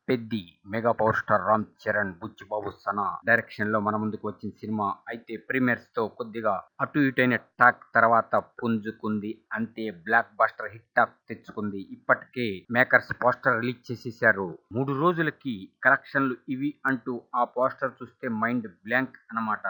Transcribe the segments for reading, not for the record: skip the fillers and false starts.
Peddi mega power star Ram Charan, Buchibabu, Sana direction లో మన ముందుకు వచ్చిన సినిమా అయితే ప్రీమియర్స్ తో కొద్దిగా అటు ఇటైన టాక్ తర్వాత పుంజుకుంది. అంతే బ్లాక్ బస్టర్ హిట్ టాక్ తెచ్చుకుంది. ఇప్పటికే మేకర్స్ పోస్టర్ రిలీజ్ చేసేశారు. 3 రోజులకి కలెక్షన్లు ఇవి అంటూ ఆ పోస్టర్ చూస్తే మైండ్ బ్లాంక్ అన్నమాట.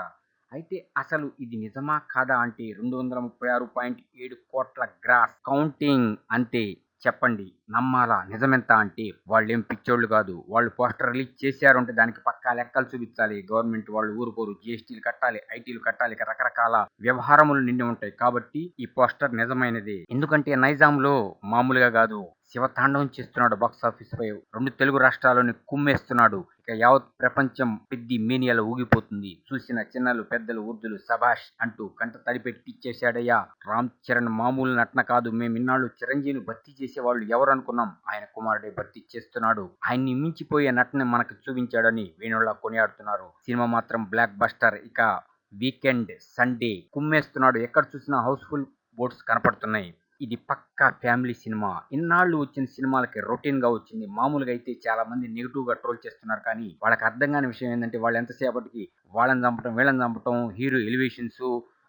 అయితే అసలు ఇది నిజమా కాదా అంటే 236.7 కోట్ల గ్రాస్ కౌంటింగ్ అంతే. చెప్పండి, నమ్మాలా? నిజమెంత అంటే వాళ్ళేం పిచ్చోళ్ళు కాదు. వాళ్ళు పోస్టర్ రిలీజ్ చేశారు అంటే దానికి పక్కా లెక్కలు చూపించాలి. గవర్నమెంట్ వాళ్ళు ఊరుకోరు. జీఎస్టీలు కట్టాలి, ఐటీలు కట్టాలి, ఇక రకరకాల వ్యవహారములు నిండి ఉంటాయి. కాబట్టి ఈ పోస్టర్ నిజమైనదే. ఎందుకంటే నైజాంలో మామూలుగా కాదు, శివతాండవం చేస్తున్నాడు. బాక్స్ ఆఫీస్ పై 2 తెలుగు రాష్ట్రాలను కుమ్మేస్తున్నాడు. ఇక యావత్ ప్రపంచం పెద్ది మేనియాలో ఊగిపోతుంది. చూసిన చిన్నలు, పెద్దలు, వృద్ధులు సభాష్ అంటూ కంట తడిపెట్టిచ్చేశాడయ్యా రామ్ చరణ్. మామూలు నటన కాదు. మేమిన్నాళ్ళు చిరంజీవిని భర్తీ చేసేవాళ్ళు ఎవరు అనుకున్నాం. ఆయన కుమారుడే భర్తీ చేస్తున్నాడు. ఆయన్ని మించిపోయే నటన మనకు చూపించాడని వేణుళ్ళ కొనియాడుతున్నారు. సినిమా మాత్రం బ్లాక్ బస్టర్. ఇక వీకెండ్ సండే కుమ్మేస్తున్నాడు. ఎక్కడ చూసినా హౌస్ఫుల్ బోర్డ్స్ కనపడుతున్నాయి. ఇది పక్కా ఫ్యామిలీ సినిమా. ఇన్నాళ్ళు వచ్చిన సినిమాలకి రొటీన్ గా వచ్చింది. మామూలుగా అయితే చాలా మంది నెగిటివ్ గా ట్రోల్ చేస్తున్నారు. కానీ వాళ్ళకి అర్థం కాని విషయం ఏంటంటే వాళ్ళు ఎంతసేపటికి వాళ్ళని చంపటం, వీళ్ళని చంపటం, హీరో ఎలివేషన్స్,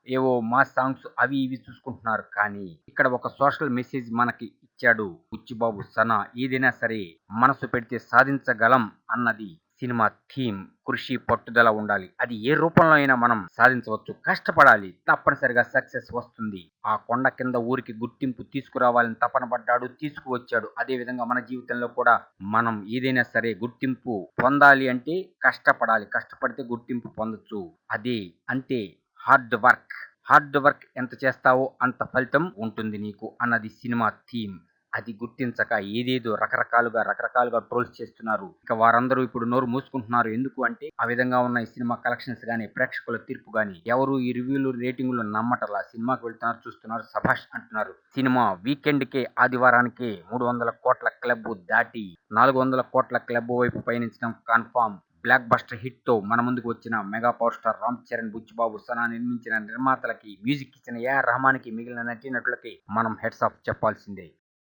ఏవో మాస్ సాంగ్స్ అవి ఇవి చూసుకుంటున్నారు. కానీ ఇక్కడ ఒక సోషల్ మెసేజ్ మనకి ఇచ్చాడు బుచ్చిబాబు, సనా. ఏదైనా సరే మనసు పెడితే సాధించగలం అన్నది సినిమా థీమ్. కృషి, పట్టుదల ఉండాలి. అది ఏ రూపంలో అయినా మనం సాధించవచ్చు. కష్టపడాలి, తప్పనిసరిగా సక్సెస్ వస్తుంది. ఆ కొండ కింద ఊరికి గుర్తింపు తీసుకురావాలని తపన పడ్డాడు, తీసుకువచ్చాడు. అదే విధంగా మన జీవితంలో కూడా మనం ఏదైనా సరే గుర్తింపు పొందాలి అంటే కష్టపడాలి. కష్టపడితే గుర్తింపు పొందొచ్చు. అదే అంతే. హార్డ్ వర్క్ ఎంత చేస్తావో అంత ఫలితం ఉంటుంది నీకు అన్నది సినిమా థీమ్. అది గుర్తించక ఏదేదో రకరకాలుగా ట్రోల్స్ చేస్తున్నారు. ఇక వారందరూ ఇప్పుడు నోరు మూసుకుంటున్నారు. ఎందుకు అంటే ఆ విధంగా ఉన్న ఈ సినిమా కలెక్షన్స్ గానీ, ప్రేక్షకుల తీర్పు గానీ ఎవరు ఈ రివ్యూలు, రేటింగ్లు నమ్మటలా. సినిమాకి వెళ్తున్నారు, చూస్తున్నారు, సభాష్ అంటున్నారు. సినిమా వీకెండ్ కే, ఆదివారానికే 300 కోట్ల క్లబ్ దాటి 400 కోట్ల క్లబ్ వైపు పయనించడం కన్ఫామ్. బ్లాక్ బస్టర్ హిట్ తో మన ముందుకు వచ్చిన mega power star Ram Charan, Buchibabu, Sana నిర్మించిన నిర్మాతలకి, మ్యూజిక్ ఇచ్చిన ఏఆర్ రెహమాన్ కి, మిగిలిన నటీనటులకి మనం హెడ్స్ ఆఫ్ చెప్పాల్సిందే.